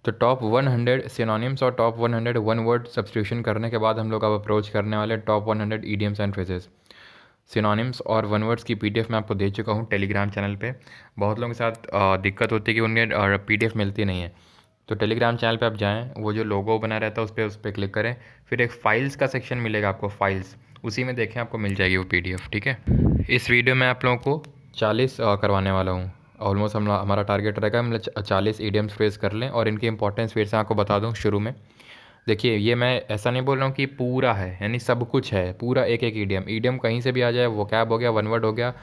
तो top 100 synonyms और top 100 one word substitution करने के बाद हम लोग अब अप्रोच करने वाले top 100 idioms and phrases. Synonyms और वन वर्ड्स की पीडीएफ मैं आपको दे चुका हूँ टेलीग्राम चैनल पे। बहुत लोगों के साथ दिक्कत होती है कि उनके पीडीएफ मिलती नहीं है। तो टेलीग्राम चैनल पे आप जाएँ, वो जो लोगो बना रहता है उस पर क्लिक करें, फिर एक फाइल्स का सेक्शन मिलेगा आपको, फाइल्स, उसी में देखें आपको मिल जाएगी वो पीडीएफ। ठीक है, इस वीडियो में आप लोगों को 40 करवाने वाला हूँ। ऑलमोस्ट हमारा टारगेट रहेगा हम 40 ईडियम्स फ्रेज कर लें, और इनकी इंपॉर्टेंस फिर से आपको बता दूँ शुरू में। देखिए, ये मैं ऐसा नहीं बोल रहा हूँ कि पूरा है, यानी सब कुछ है पूरा, एक एक ईडियम, ईडियम कहीं से भी आ जाए, वोकैब हो गया, वन वर्ड हो गया,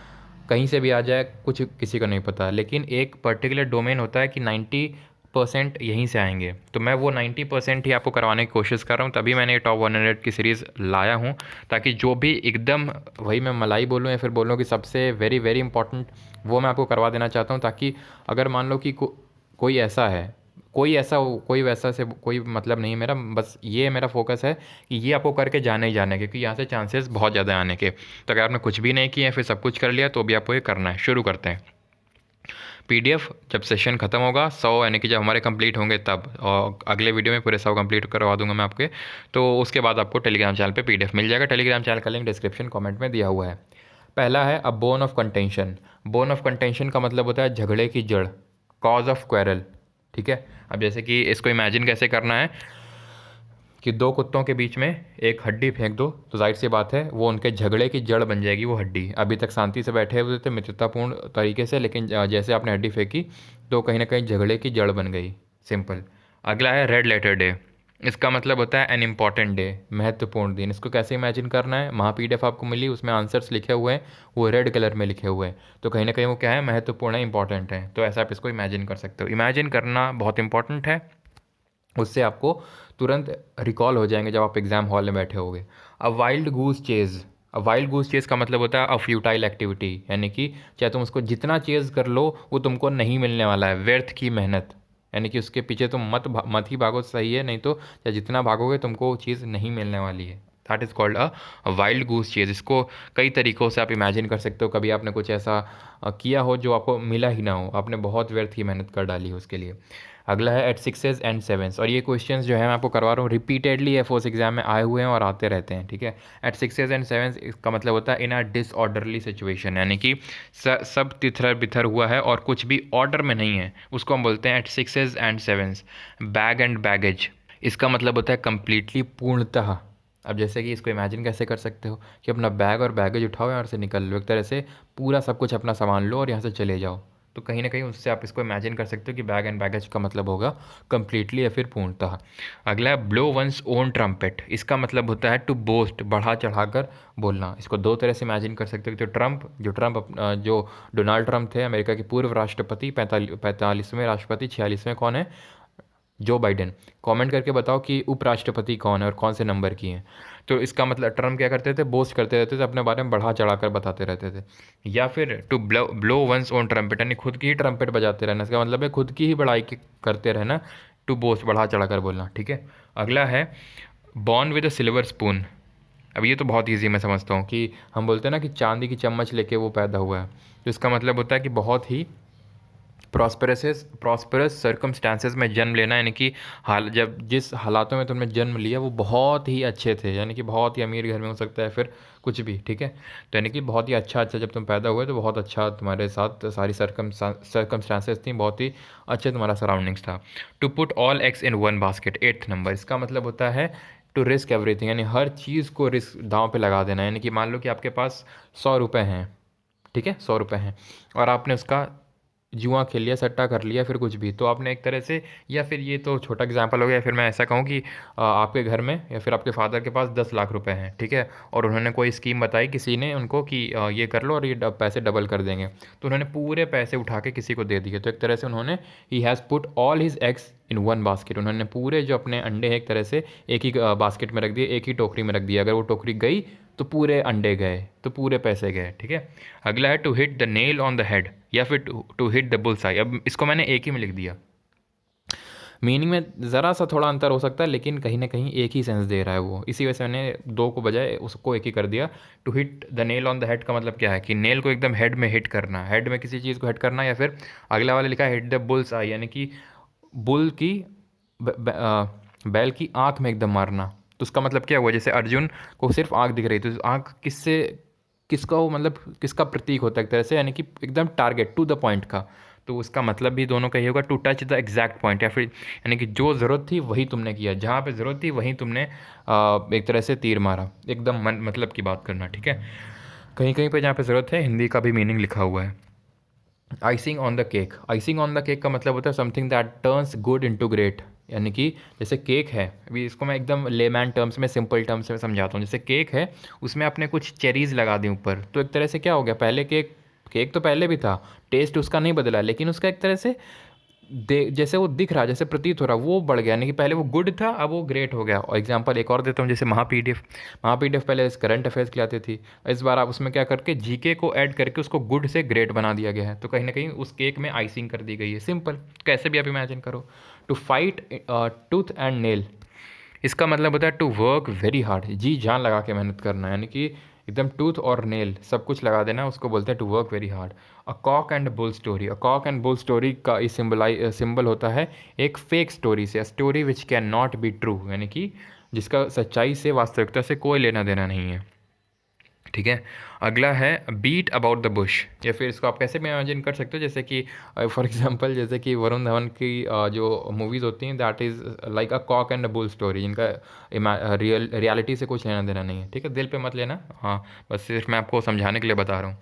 कहीं से भी आ जाए, कुछ किसी को नहीं पता। लेकिन एक पर्टिकुलर डोमेन होता है कि 90% यहीं से आएंगे, तो मैं वो 90% ही आपको करवाने की कोशिश कर रहा हूँ, तभी मैंने ये टॉप 100 की सीरीज़ लाया हूँ, ताकि जो भी एकदम, वही मैं मलाई बोलूँ या फिर बोलूँ कि सबसे वेरी वेरी इंपॉर्टेंट, वो मैं आपको करवा देना चाहता हूँ। ताकि अगर मान लो कि कोई ऐसा है, कोई ऐसा हो, कोई वैसा से कोई मतलब नहीं है मेरा, बस ये मेरा फोकस है कि ये आपको करके जाने ही जाने, क्योंकि यहाँ से चांसेस बहुत ज़्यादा आने के। तो अगर आपने कुछ भी नहीं किया फिर सब कुछ कर लिया, तो भी आपको ये करना है। शुरू करते हैं। पीडीएफ जब सेशन ख़त्म होगा 100, यानी कि जब हमारे कंप्लीट होंगे तब, और अगले वीडियो में पूरे 100 कंप्लीट करवा दूंगा मैं आपके, तो उसके बाद आपको टेलीग्राम चैनल पे पीडीएफ मिल जाएगा। टेलीग्राम चैनल का लिंक डिस्क्रिप्शन कमेंट में दिया हुआ है। पहला है a bone of contention. Bone of contention का मतलब होता है झगड़े की जड़, कॉज ऑफ क्वेरल। ठीक है, अब जैसे कि इसको इमेजिन कैसे करना है कि दो कुत्तों के बीच में एक हड्डी फेंक दो, तो जाहिर सी बात है वो उनके झगड़े की जड़ बन जाएगी वो हड्डी। अभी तक शांति से बैठे हुए थे मित्रतापूर्ण तरीके से, लेकिन जैसे आपने हड्डी फेंकी तो कहीं ना कहीं झगड़े की जड़ बन गई। सिंपल। अगला है रेड लेटर डे। इसका मतलब होता है एन इम्पॉर्टेंट डे, महत्वपूर्ण दिन। इसको कैसे इमेजिन करना है, वहाँ पीडीएफ आपको मिली, उसमें आंसर्स लिखे हुए हैं, वो रेड कलर में लिखे हुए हैं, तो कहीं ना कहीं वो क्या है, महत्वपूर्ण है, इंपॉर्टेंट है। तो ऐसा आप इसको इमेजिन कर सकते हो। इमेजिन करना बहुत इंपॉर्टेंट है, उससे आपको तुरंत रिकॉल हो जाएंगे जब आप एग्ज़ाम हॉल में बैठे होगे। अ वाइल्ड गूस चेज़। अ वाइल्ड गूस चेज़ का मतलब होता है अ फ्यूटाइल एक्टिविटी, यानी कि चाहे तुम उसको जितना चेज़ कर लो वो तुमको नहीं मिलने वाला है, व्यर्थ की मेहनत। यानी कि उसके पीछे तुम मत ही भागो, सही है, नहीं तो चाहे जितना भागोगे तुमको वो चीज़ नहीं मिलने वाली है। That is called a wild goose Chase. इसको कई तरीक़ों से आप इमेजिन कर सकते हो। कभी आपने कुछ ऐसा किया हो जो आपको मिला ही ना हो, आपने बहुत व्यर्थ की मेहनत कर डाली हो उसके लिए। अगला है एट सिक्सेज एंड सेवन्स, और ये क्वेश्चंस जो है मैं आपको करवा रहा हूँ रिपीटेडली एफओस एग्जाम में आए हुए हैं और आते रहते हैं। ठीक है, एट सिक्सेज एंड सेवन्स इसका मतलब होता है इन अ डिसऑर्डरली सिचुएशन, यानी कि सब तिथर बिथर हुआ है और कुछ भी ऑर्डर में नहीं है, उसको हम बोलते हैं at sixes and sevens. Bag and baggage, इसका मतलब होता है कंप्लीटली, पूर्णतः। अब जैसे कि इसको इमेजिन कैसे कर सकते हो कि अपना बैग और बैगेज उठाओ, यहाँ से निकल लो, एक तरह से पूरा सब कुछ अपना सामान लो और यहाँ से चले जाओ। तो कहीं ना कहीं उससे आप इसको इमेजिन कर सकते हो कि बैग एंड बैगेज का मतलब होगा कंप्लीटली या फिर पूर्णतः। अगला है ब्लो वंस ओन ट्रम्पेट। इसका मतलब होता है टू बोस्ट, बढ़ा चढ़ाकर बोलना। इसको दो तरह से इमेजिन कर सकते हो कि जो डोनाल्ड ट्रंप थे, अमेरिका के पूर्व राष्ट्रपति, 45वें राष्ट्रपति, 46वें कौन है, जो बाइडेन। कमेंट करके बताओ कि उपराष्ट्रपति कौन है और कौन से नंबर की हैं। तो इसका मतलब ट्रम्प क्या करते थे, बोस्ट करते रहते थे, अपने बारे में बढ़ा चढ़ाकर बताते रहते थे। या फिर to blow one's own trumpet, यानी खुद की ही ट्रम्पेट बजाते रहना। इसका मतलब है खुद की ही करते रहना, टू बोस्ट, बढ़ा चढ़ाकर बोलना। ठीक है, अगला है born with a silver spoon. अब ये तो बहुत ईजी मैं समझता हूँ कि हम बोलते हैं ना कि चांदी की चम्मच लेके वो पैदा हुआ है, तो इसका मतलब होता है कि बहुत ही प्रॉस्परस सर्कमस्टांसेस में जन्म लेना, यानी कि हाल, जब जिस हालातों में तुमने जन्म लिया वो बहुत ही अच्छे थे, यानी कि बहुत ही अमीर घर में हो सकता है, फिर कुछ भी। ठीक है, तो यानी कि बहुत ही अच्छा जब तुम पैदा हुए तो बहुत अच्छा तुम्हारे साथ सारी सर्कमस्टांसेस थी, बहुत ही अच्छे तुम्हारा सराउंडिंग्स था। To put all eggs in one basket, 8th number, इसका मतलब होता है टू रिस्क एवरीथिंग, यानी हर चीज़ को रिस्क, दांव पे लगा देना। यानी कि मान लो कि आपके पास 100 रुपये हैं, ठीक है, 100 रुपये हैं, और आपने उसका जुआ खेल लिया, सट्टा कर लिया, फिर कुछ भी, तो आपने एक तरह से, या फिर ये तो छोटा एग्जांपल हो गया, फिर मैं ऐसा कहूँ कि आपके घर में या फिर आपके फादर के पास 10 लाख रुपए हैं, ठीक है, और उन्होंने कोई स्कीम बताई किसी ने उनको कि ये कर लो और ये पैसे डबल कर देंगे, तो उन्होंने पूरे पैसे उठा के किसी को दे दिए। तो एक तरह से उन्होंने, he has put all his eggs in one basket, उन्होंने पूरे जो अपने अंडे हैं एक तरह से एक ही बास्केट में रख दिए, एक ही टोकरी में रख दिया। अगर वो टोकरी गई तो पूरे अंडे गए, तो पूरे पैसे गए। ठीक है, अगला है to hit the nail on the head, या फिर to hit the bull's eye. अब इसको मैंने एक ही में लिख दिया, मीनिंग में ज़रा सा थोड़ा अंतर हो सकता है, लेकिन कहीं ना कहीं एक ही सेंस दे रहा है वो, इसी वजह से मैंने दो को बजाय उसको एक ही कर दिया। To hit the nail on the head का मतलब क्या है कि नेल को एकदम हेड में हिट करना, हेड में किसी चीज़ को हिट करना, या फिर अगला वाला लिखा है हिट द बुल्स आई, यानी कि बुल की बैल की आँख में एकदम मारना। तो उसका मतलब क्या हुआ, जैसे अर्जुन को सिर्फ आँख दिख रही थी, तो आँख किससे, किसका वो मतलब किसका प्रतीक होता है एक तरह से, यानी कि एकदम टारगेट टू द पॉइंट का। तो उसका मतलब भी दोनों का ही होगा, to touch the exact point, या फिर यानी कि जो ज़रूरत थी वही तुमने किया, जहाँ पे ज़रूरत थी वहीं तुमने एक तरह से तीर मारा, एकदम मन मतलब की बात करना, ठीक है। कहीं कहीं पे जहाँ पे ज़रूरत है हिंदी का भी मीनिंग लिखा हुआ है। Icing on the cake, icing on the cake का मतलब होता है something that turns good into great, यानी कि जैसे केक है, अभी इसको मैं एकदम लेमैन टर्म्स में, सिंपल टर्म्स में समझाता हूँ। जैसे केक है, उसमें आपने कुछ चेरीज़ लगा दी ऊपर, तो एक तरह से क्या हो गया, पहले केक, केक तो पहले भी था, टेस्ट उसका नहीं बदला, लेकिन उसका एक तरह से दे जैसे वो दिख रहा, जैसे प्रतीत हो रहा, वो बढ़ गया, यानी कि पहले वो गुड था, अब वो ग्रेट हो गया। और एग्जांपल एक और देता हूँ, जैसे महा पीडीएफ पहले करंट अफेयर्स की आती थी, इस बार आप उसमें क्या करके जीके को ऐड करके उसको गुड से ग्रेट बना दिया गया है, तो कहीं ना कहीं उस केक में आइसिंग कर दी गई है, सिंपल, कैसे भी आप इमेजिन करो। To fight tooth and nail, इसका मतलब होता है टू वर्क वेरी हार्ड, जी जान लगा के मेहनत करना, यानी कि एकदम टूथ और नेल सब कुछ लगा देना, उसको बोलते हैं to work very hard. A cock and bull story, a cock and bull story का इस सिंबल होता है एक फेक स्टोरी से, story which can not be true, यानी कि जिसका सच्चाई से, वास्तविकता से कोई लेना देना नहीं है, ठीक है। अगला है बीट अबाउट द बुश, या फिर इसको आप कैसे भी इमेजिन कर सकते हो, जैसे कि फॉर एग्जांपल जैसे कि वरुण धवन की जो मूवीज़ होती हैं, that is like a cock and bull story, जिनका रियलिटी से कुछ लेना देना नहीं है, ठीक है, दिल पे मत लेना, हाँ, बस सिर्फ मैं आपको समझाने के लिए बता रहा हूँ।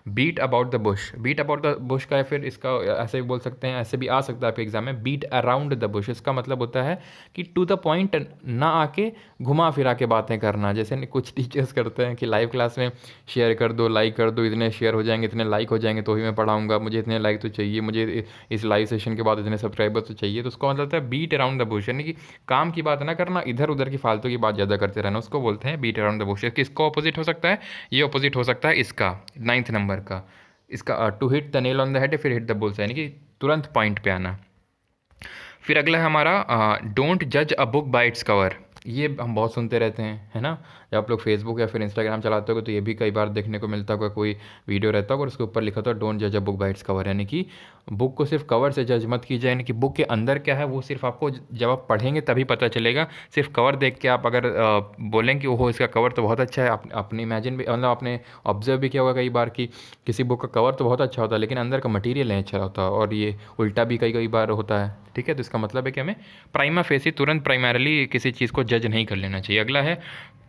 Beat about the bush, beat about the bush का, या फिर इसका ऐसे भी बोल सकते हैं, ऐसे भी आ सकता है आपके एग्जाम में, बीट अराउंड द बुश, इसका मतलब होता है कि टू द पॉइंट ना आके घुमा फिरा के बातें करना, जैसे कुछ टीचर्स करते हैं कि लाइव क्लास में शेयर कर दो, लाइक कर दो, इतने शेयर हो जाएंगे, इतने लाइक हो जाएंगे तो ही मैं पढ़ाऊंगा, मुझे इतने लाइक तो चाहिए, मुझे इस लाइव सेशन के बाद इतने सब्सक्राइबर्स तो चाहिए, तो उसका मतलब होता है बीट अराउंड द बुश, यानी कि काम की बात ना करना, इधर उधर की फालतू की बात ज़्यादा करते रहना, उसको बोलते हैं बीट अराउंड द बुश। किसको अपोजिट हो सकता है, ये अपोजिट हो सकता है इसका 9th नंबर का, इसका to hit the nail on the head, फिर हिट द बुल्स, यानी कि तुरंत पॉइंट पे आना। फिर अगला है हमारा डोंट जज a book by its cover, ये हम बहुत सुनते रहते हैं, है ना, जब आप लोग फेसबुक या फिर इंस्टाग्राम चलाते हो तो ये भी कई बार देखने को मिलता होगा, कोई वीडियो रहता होगा और उसके ऊपर लिखा था डोंट जज a book by its cover, यानी कि बुक को सिर्फ कवर से जज मत कीजिए, यानी कि बुक के अंदर क्या है वो सिर्फ आपको जब आप पढ़ेंगे तभी पता चलेगा। सिर्फ कवर देख के आप अगर बोलें कि ओहो इसका कवर तो बहुत अच्छा है, आपने इमेजिन भी मतलब आपने ऑब्जर्व भी किया होगा कई बार कि किसी बुक का कवर तो बहुत अच्छा होता है लेकिन अंदर का मटेरियल नहीं अच्छा होता, और ये उल्टा भी कई कई बार होता है, ठीक है। तो इसका मतलब है कि हमें प्राइमा फेसी तुरंत प्राइमरली किसी चीज़ को जज नहीं कर लेना चाहिए। अगला है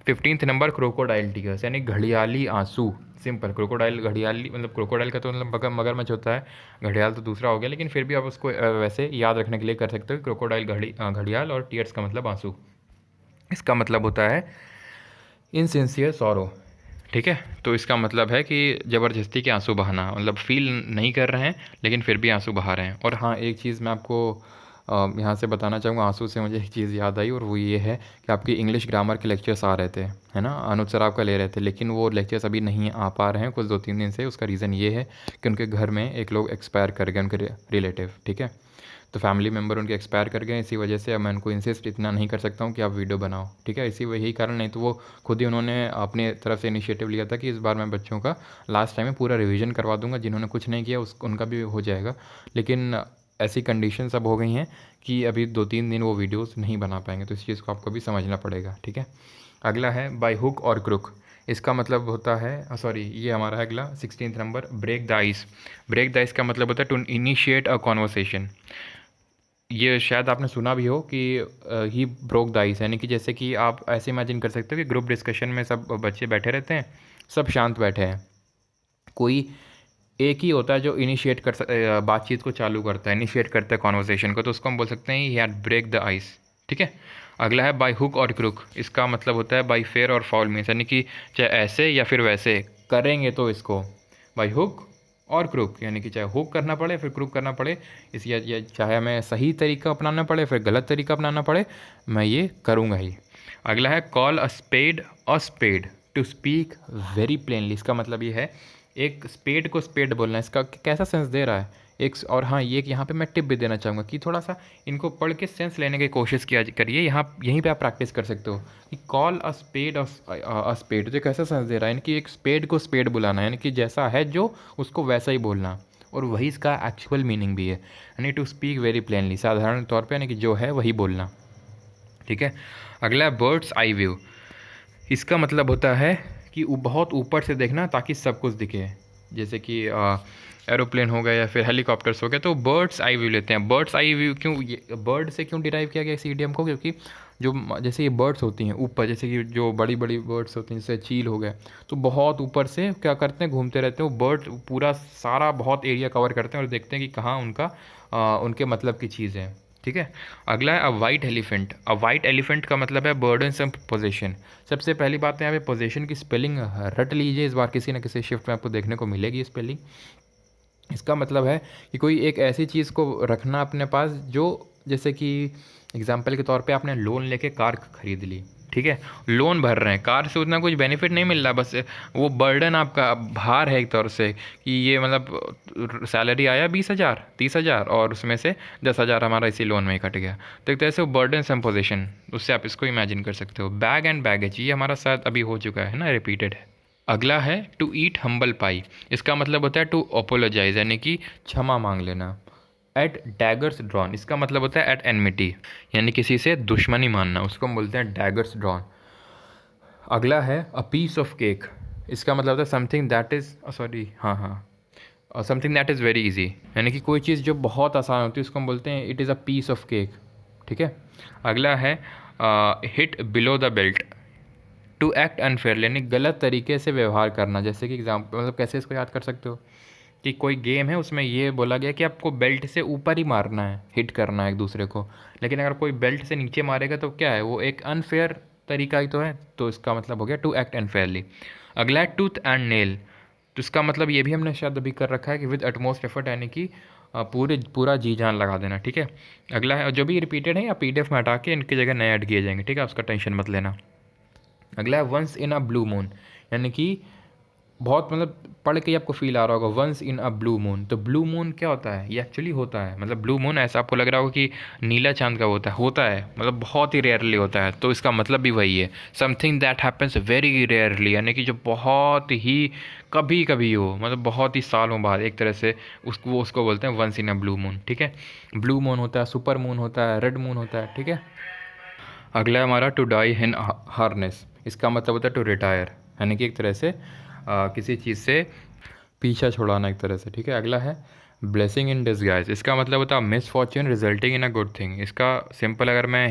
15th नंबर क्रोकोडाइल टीयर्स, यानी घड़ियाली आंसू, सिंपल, क्रोकोडाइल घड़ियाली मतलब क्रोकोडाइल का तो मतलब मगरमच्छ होता है, घड़ियाल तो दूसरा हो गया, लेकिन फिर भी आप उसको वैसे याद रखने के लिए कर सकते हो, क्रोकोडाइल घड़ियाल, और टीयर्स का मतलब आंसू, इसका मतलब होता है इनसिंसियर सॉरो, ठीक है। तो इसका मतलब है कि ज़बरदस्ती के आंसू बहाना, मतलब फील नहीं कर रहे हैं लेकिन फिर भी आंसू बहा रहे हैं। और हाँ, एक चीज़ मैं आपको यहाँ से बताना चाहूँगा, आंसू से मुझे एक चीज़ याद आई, और वो ये है कि आपकी इंग्लिश ग्रामर के लेक्चर्स आ रहे थे, है ना, अनुज सर आपका ले रहे थे, लेकिन वो लेक्चर्स अभी नहीं आ पा रहे हैं कुछ 2-3 दिन से। उसका रीज़न ये है कि उनके घर में एक लोग एक्सपायर कर गए, उनके रिलेटिव, ठीक है, तो फैमिली मेम्बर उनके एक्सपायर कर गए, इसी वजह से अब मैं उनको इंसिस्ट इतना नहीं कर सकता हूँ कि आप वीडियो बनाओ, ठीक है, इसी यही कारण, नहीं तो वो खुद ही उन्होंने अपने तरफ से इनिशिएटिव लिया था कि इस बार मैं बच्चों का लास्ट टाइम में पूरा रिवीजन करवा दूंगा, जिन्होंने कुछ नहीं किया उनका भी हो जाएगा, लेकिन ऐसी कंडीशंस अब हो गई हैं कि अभी 2-3 दिन वो वीडियोज़ नहीं बना पाएंगे, तो इस चीज़ को आपको भी समझना पड़ेगा, ठीक है। अगला है बाय हुक और क्रुक, इसका मतलब होता है सॉरी ये हमारा है अगला 16th number break the ice, break the ice का मतलब होता है टू इनिशिएट अ कॉन्वर्सेशन। ये शायद आपने सुना भी हो कि ही ब्रोक द आइस, यानी कि जैसे कि आप ऐसे इमेजिन कर सकते हो कि ग्रुप डिस्कशन में सब बच्चे बैठे रहते हैं, सब शांत बैठे हैं, कोई एक ही होता है जो इनिशिएट बातचीत को चालू करता है, इनिशिएट करता है कॉन्वर्सेशन को, तो उसको हम बोल सकते हैं he had break the ice, ठीक है। अगला है बाय हुक और क्रुक, इसका मतलब होता है बाय फेयर और फाउल मीन्स, यानी कि चाहे ऐसे या फिर वैसे करेंगे तो इसको बाय हुक और क्रुक, यानी कि चाहे हुक करना पड़े फिर क्रुक करना पड़े, इस या चाहे हमें सही तरीका अपनाना पड़े फिर गलत तरीका अपनाना पड़े, मैं ये करूँगा ही। अगला है call a spade to speak very plainly, इसका मतलब ये है एक स्पेड को स्पेड बोलना, इसका कैसा सेंस दे रहा है एक। और हाँ, ये यहाँ पे मैं टिप भी देना चाहूँगा कि थोड़ा सा इनको पढ़ के सेंस लेने की कोशिश किया करिए, यहाँ यहीं पे आप प्रैक्टिस कर सकते हो कि call a spade a spade, तो कैसा सेंस दे रहा है, यानी कि एक स्पेड को स्पेड बुलाना, यानी कि जैसा है जो उसको वैसा ही बोलना, और वही इसका एक्चुअल मीनिंग भी है, यानी टू स्पीक वेरी प्लेनली, साधारण तौर पे यानी कि जो है वही बोलना, ठीक है। अगला है बर्ड्स आई व्यू। इसका मतलब होता है कि बहुत ऊपर से देखना ताकि सब कुछ दिखे, जैसे कि एरोप्लेन हो गया या फिर हेलीकॉप्टर्स हो गए, तो बर्ड्स आई व्यू लेते हैं। बर्ड्स आई व्यू क्यों, ये बर्ड से क्यों डिराइव किया गया इस इडियम को, क्योंकि जो जैसे ये बर्ड्स होती हैं ऊपर, जैसे कि जो बड़ी बड़ी बर्ड्स होती हैं जैसे चील हो गए, तो बहुत ऊपर से क्या करते हैं, घूमते रहते हैं वो बर्ड, पूरा सारा बहुत एरिया कवर करते हैं और देखते हैं कि कहाँ उनका उनके मतलब की चीज़ है, ठीक है। अगला है अ वाइट एलिफेंट। अ वाइट एलिफेंट का मतलब है बर्डनसम पोजीशन। सबसे पहली बात है यहाँ पे पोजीशन की स्पेलिंग रट लीजिए, इस बार किसी न किसी शिफ्ट में आपको देखने को मिलेगी स्पेलिंग। इसका मतलब है कि कोई एक ऐसी चीज़ को रखना अपने पास जो, जैसे कि एग्जाम्पल के तौर पे आपने लोन लेके कार खरीद ली, ठीक है, लोन भर रहे हैं, कार से उतना कुछ बेनिफिट नहीं मिल रहा, बस वो बर्डन आपका भार है एक तौर से, कि ये मतलब सैलरी आया 20,000 30,000 और उसमें से 10,000 हमारा इसी लोन में ही कट गया, तो एक तरह से वो बर्डन सम पोजीशन, उससे आप इसको इमेजिन कर सकते हो। बैग एंड बैगेज, ये हमारा शायद अभी हो चुका है ना, रिपीटेड है। अगला है टू ईट हम्बल पाई। इसका मतलब होता है टू अपोलोजाइज, यानी कि क्षमा मांग लेना। एट डैगर्स ड्रॉन, इसका मतलब होता है एट एनमिटी, यानी किसी से दुश्मनी मानना, उसको हम बोलते हैं डैगर्स ड्रॉन। अगला है अ पीस ऑफ केक। इसका मतलब होता है something that is sorry something that is very easy, यानी कि कोई चीज़ जो बहुत आसान होती है उसको हम बोलते हैं it is a piece of cake, ठीक है। अगला है hit below the belt. To act unfair, यानी गलत तरीके से व्यवहार करना, जैसे कि एग्जाम्पल मतलब कैसे इसको याद कर सकते हो कि कोई गेम है उसमें ये बोला गया कि आपको बेल्ट से ऊपर ही मारना है, हिट करना है एक दूसरे को, लेकिन अगर कोई बेल्ट से नीचे मारेगा तो क्या है, वो एक अनफेयर तरीका ही तो है, तो इसका मतलब हो गया टू एक्ट अनफेयरली। अगला है टूथ एंड नेल। तो इसका मतलब ये भी हमने शायद अभी कर रखा है कि विद अटमोस्ट एफर्ट, यानी कि पूरा जी जान लगा देना, ठीक है। अगला है जो भी रिपीटेड है या पीडीएफ में हटा के इनकी जगह नए ऐड किए जाएंगे, ठीक है, उसका टेंशन मत लेना। अगला है once in a blue moon, यानी कि बहुत मतलब पढ़ के ही आपको फील आ रहा होगा once in a blue moon, तो ब्लू मून क्या होता है, ये एक्चुअली होता है, मतलब ब्लू मून ऐसा आपको लग रहा होगा कि नीला चांद का होता है मतलब बहुत ही रेयरली होता है, तो इसका मतलब भी वही है, something that happens very rarely, यानी कि जो बहुत ही कभी कभी हो, मतलब बहुत ही सालों बाद एक तरह से उसको बोलते हैं once in a blue moon, ठीक है। ब्लू मून होता है, सुपर मून होता है, रेड मून होता है, ठीक है। अगला है हमारा टू डाई इन हार्नेस। इसका मतलब होता है टू रिटायर, यानी कि एक तरह से किसी चीज़ से पीछा छुड़ाना एक तरह से, ठीक है। अगला है ब्लेसिंग इन डिस्गाइज। इसका मतलब होता है miss Fortune resulting in a good thing. इसका सिंपल अगर मैं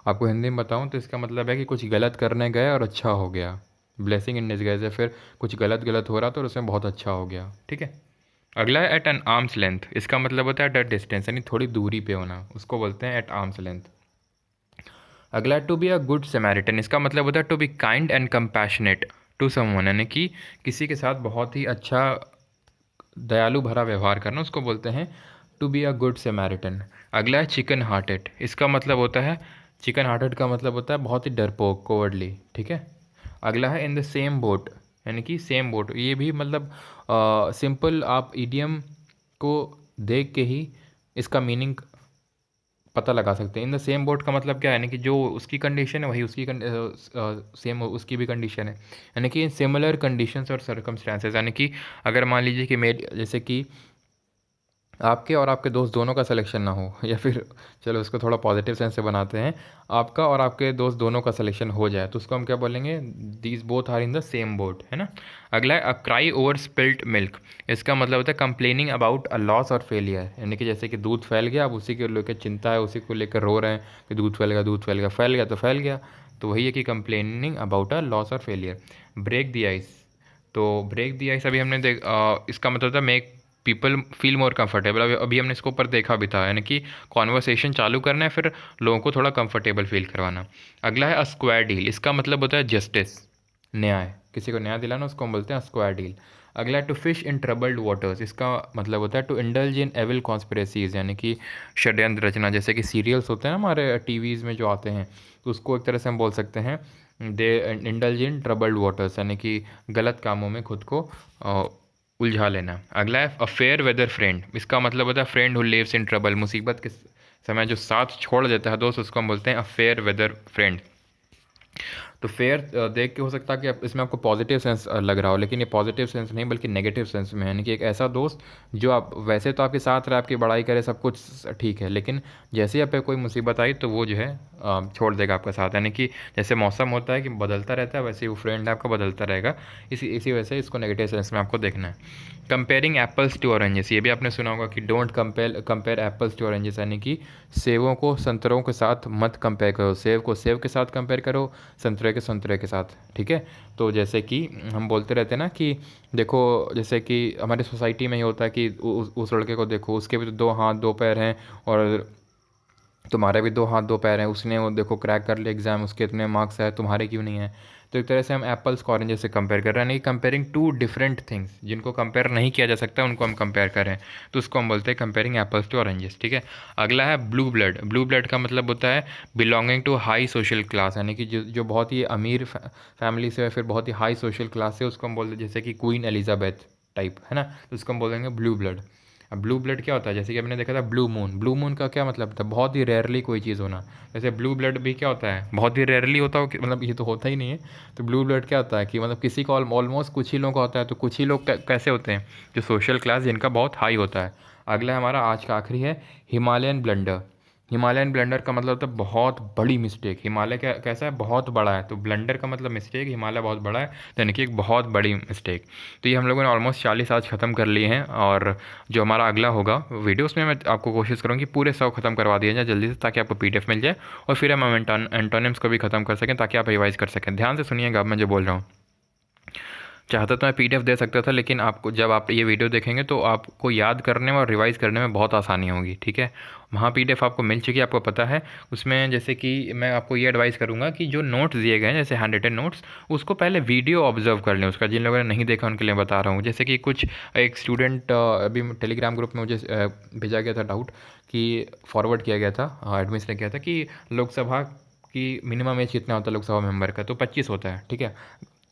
आपको हिंदी में बताऊं तो इसका मतलब है कि कुछ गलत करने गए और अच्छा हो गया, ब्लेसिंग इन डिस्गाइज है, फिर कुछ गलत गलत हो रहा तो उसमें बहुत अच्छा हो गया, ठीक है। अगला है एट एन आर्म्स लेंथ। इसका मतलब होता है एट अ डिस्टेंस, यानी थोड़ी दूरी पे होना, उसको बोलते हैं एट आर्म्स लेंथ। अगला to be a good Samaritan. इसका मतलब होता है to be kind and compassionate to someone, यानी कि किसी के साथ बहुत ही अच्छा दयालु भरा व्यवहार करना, उसको बोलते हैं to be a good Samaritan. अगला है चिकन हार्टेड। इसका मतलब होता है, चिकन हार्टेड का मतलब होता है बहुत ही डरपोक, कोवर्डली, ठीक है। अगला है इन द सेम बोट, यानी कि सेम बोट, ये भी मतलब सिंपल आप ईडियम को देख के ही इसका मीनिंग पता लगा सकते हैं। इन द सेम बोट का मतलब क्या है, यानी कि जो उसकी कंडीशन है वही उसकी सेम उसकी भी कंडीशन है, यानी कि इन सिमिलर कंडीशंस और सर्कमस्टांसेस, यानी कि अगर मान लीजिए कि मेरे जैसे कि आपके और आपके दोस्त दोनों का सिलेक्शन ना हो, या फिर चलो उसको थोड़ा पॉजिटिव सेंस से बनाते हैं, आपका और आपके दोस्त दोनों का सिलेक्शन हो जाए तो उसको हम क्या बोलेंगे, these both are in the same boat, है ना। अगला है a cry over spilt milk. इसका मतलब होता है कंप्लेनिंग अबाउट अ लॉस और फेलियर, यानी कि जैसे कि दूध फैल गया, अब उसी को लेकर चिंता है, उसी को लेकर रो रहे हैं कि दूध फैल गया, दूध फैल गया, फैल गया तो फैल गया, तो वही है कि कंप्लेनिंग अबाउट अ लॉस और फेलियर। ब्रेक द आइस, तो ब्रेक दी आइस अभी हमने इसका मतलब था make people feel more comfortable, अभी हमने इसको ऊपर देखा भी था, यानी कि कॉन्वर्सेशन चालू करना है, फिर लोगों को थोड़ा कंफर्टेबल फील करवाना। अगला है अ स्क्वायर डील। इसका मतलब होता है जस्टिस, न्याय, किसी को न्याय दिलाना, उसको हम बोलते हैं स्क्वायर डील। अगला है to fish in troubled waters. इसका मतलब होता है to indulge in evil conspiracies, यानी कि षड्यंत्र रचना, जैसे कि सीरियल्स होते हैं ना हमारे टीवीज़ में जो आते हैं, तो उसको एक तरह से हम बोल सकते हैं दे इंडल्ज इन ट्रबल्ड वाटर्स, यानी कि गलत कामों में खुद को उलझा लेना। अगला है अ फेयर वेदर फ्रेंड। इसका मतलब होता है friend who lives in trouble, मुसीबत के समय जो साथ छोड़ देता है दोस्त, उसको हम बोलते हैं अ फेयर वेदर फ्रेंड। तो फेयर देख के हो सकता है कि इसमें आपको पॉजिटिव सेंस लग रहा हो, लेकिन ये पॉजिटिव सेंस नहीं बल्कि नेगेटिव सेंस में है। यानी कि एक ऐसा दोस्त जो आप वैसे तो आपके साथ रहे, आपकी बड़ाई करे, सब कुछ ठीक है, लेकिन जैसे ही आप पे कोई मुसीबत आई तो वो जो है छोड़ देगा आपका साथ। यानी कि जैसे मौसम होता है कि बदलता रहता है, वैसे ही वो फ्रेंड आपका बदलता रहेगा। इसी वजह से इसको नेगेटिव सेंस में आपको देखना है। कंपेयरिंग एप्पल्स टू ऑरेंजेस, ये भी आपने सुना होगा कि don't compare apples to oranges, यानी कि सेबों को संतरों के साथ मत कंपेयर करो। सेब को सेब के साथ कंपेयर करो, संतरे के साथ, ठीक है। तो जैसे कि हम बोलते रहते हैं ना कि देखो, जैसे कि हमारी सोसाइटी में ही होता है कि उस लड़के को देखो, उसके भी तो 2 हाथ 2 पैर हैं, और तुम्हारे भी 2 हाथ 2 पैर हैं, उसने वो देखो क्रैक कर लिया एग्ज़ाम, उसके इतने मार्क्स है, तुम्हारे क्यों नहीं है। तो एक तरह से हम एप्पल्स को ऑरेंजेस से कंपेयर कर रहे हैं, नहीं कंपेयरिंग टू डिफरेंट थिंग्स, जिनको कंपेयर नहीं किया जा सकता उनको हम कंपेयर करें, तो उसको हम बोलते हैं कंपेयरिंग एप्पल्स टू ऑरेंजेस, ठीक है। अगला है ब्लू ब्लड। ब्लू ब्लड का मतलब होता है belonging to high social class, यानी कि जो बहुत ही अमीर फैमिली से है, फिर बहुत ही हाई सोशल क्लास से, उसको हम बोलते हैं जैसे कि क्वीन एलिजाबेथ टाइप, है ना, तो उसको हम बोलेंगे ब्लू ब्लड। अब ब्लू ब्लड क्या होता है, जैसे कि हमने देखा था ब्लू मून। ब्लू मून का क्या मतलब था, बहुत ही रेयरली कोई चीज़ होना। जैसे ब्लू ब्लड भी क्या होता है, बहुत ही रेयरली होता हो, मतलब ये तो होता ही नहीं है। तो ब्लू ब्लड क्या होता है कि मतलब किसी को ऑलमोस्ट कुछ ही लोगों का होता है। तो कुछ ही लोग कैसे होते हैं, जो सोशल क्लास जिनका बहुत हाई होता है। अगला हमारा आज का आखिरी है हिमालयन ब्लंडर। हिमालयन ब्लंडर का मतलब होता है बहुत बड़ी मिस्टेक। हिमालय कैसा है, बहुत बड़ा है, तो ब्लंडर का मतलब मिस्टेक, हिमालय बहुत बड़ा है, तो यानी कि एक बहुत बड़ी मिस्टेक। तो ये हम लोगों ने ऑलमोस्ट 40 आज ख़त्म कर लिए हैं, और जो हमारा अगला होगा वीडियो, उसमें मैं आपको कोशिश करूँगी पूरे 100 ख़त्म करवा दिया जाए जल्दी से, ताकि आपको PDF मिल जाए, और फिर हम एंटोनिम्स को भी ख़त्म कर सकें, ताकि आप रिवाइज़ कर सकें। ध्यान से सुनिएगा अब मैं जो बोल रहा हूँ। चाहता तो मैं PDF दे सकता था, लेकिन आपको जब आप ये वीडियो देखेंगे तो आपको याद करने में और रिवाइज़ करने में बहुत आसानी होगी, ठीक है। वहाँ PDF आपको मिल चुकी है, आपको पता है। उसमें जैसे कि मैं आपको ये एडवाइस करूँगा कि जो नोट्स दिए गए हैं, जैसे हैंड रिटन नोट्स, उसको पहले वीडियो ऑब्जर्व कर लें उसका। जिन लोगों ने नहीं देखा उनके लिए बता रहा हूँ। जैसे कि कुछ एक स्टूडेंट अभी टेलीग्राम ग्रुप में मुझे भेजा गया था डाउट, कि फॉरवर्ड किया गया था, एडमिन ने किया था कि लोकसभा की मिनिमम एज कितना होता है लोकसभा मेंबर का, तो 25 होता है, ठीक है।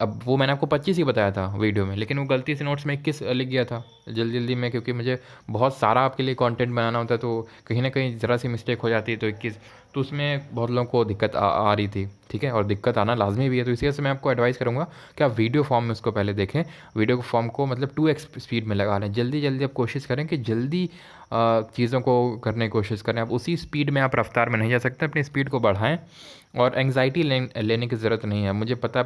अब वो मैंने आपको 25 ही बताया था वीडियो में, लेकिन वो गलती से नोट्स में 21 लिख गया था, जल्दी जल्दी में, क्योंकि मुझे बहुत सारा आपके लिए कंटेंट बनाना होता है, तो कहीं ना कहीं ज़रा सी मिस्टेक हो जाती है, तो 21, तो उसमें बहुत लोगों को दिक्कत आ रही थी, ठीक है। और दिक्कत आना लाजमी भी है, तो इसी वजह से मैं आपको एडवाइस करूँगा कि आप वीडियो फॉर्म में उसको पहले देखें। वीडियो फॉर्म को मतलब 2x स्पीड में लगा लें, जल्दी जल्दी आप कोशिश करें कि जल्दी चीज़ों को करने की कोशिश करें। आप उसी स्पीड में आप रफ्तार में नहीं जा सकते, अपनी स्पीड को बढ़ाएं। और एंग्जाइटी लेने की ज़रूरत नहीं है। मुझे पता,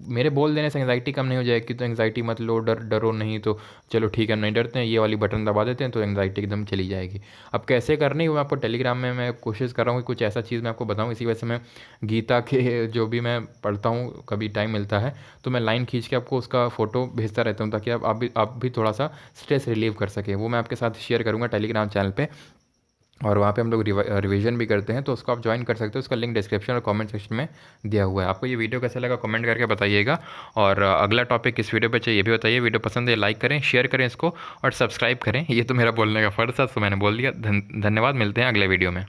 मेरे बोल देने से एंग्जाइटी कम नहीं हो जाएगी, तो एंग्जाइटी मत लो, डरो नहीं, तो चलो ठीक है, नहीं डरते हैं, ये वाली बटन दबा देते हैं, तो एंग्जाइटी एकदम चली जाएगी। अब कैसे करनी है वो आपको टेलीग्राम में मैं कोशिश कर रहा हूँ कि कुछ ऐसा चीज़ मैं आपको बताऊँ। इसी वजह से मैं गीता के जो भी मैं पढ़ता हूँ, कभी टाइम मिलता है तो मैं लाइन खींच के आपको उसका फ़ोटो भेजता रहता हूँ, ताकि आप भी थोड़ा सा स्ट्रेस रिलीव कर सकें। वो मैं आपके साथ शेयर करूँगा टेलीग्राम चैनल पे, और वहाँ पे हम लोग रिवीजन भी करते हैं, तो उसको आप ज्वाइन कर सकते हो। उसका लिंक डिस्क्रिप्शन और कमेंट सेक्शन में दिया हुआ है। आपको ये वीडियो कैसा लगा कमेंट करके बताइएगा, और अगला टॉपिक किस वीडियो पे चाहिए ये भी बताइए। वीडियो पसंद है लाइक करें, शेयर करें इसको, और सब्सक्राइब करें। ये तो मेरा बोलने का फ़र्ज़ था, तो मैंने बोल दिया। धन्यवाद, मिलते हैं अगले वीडियो में।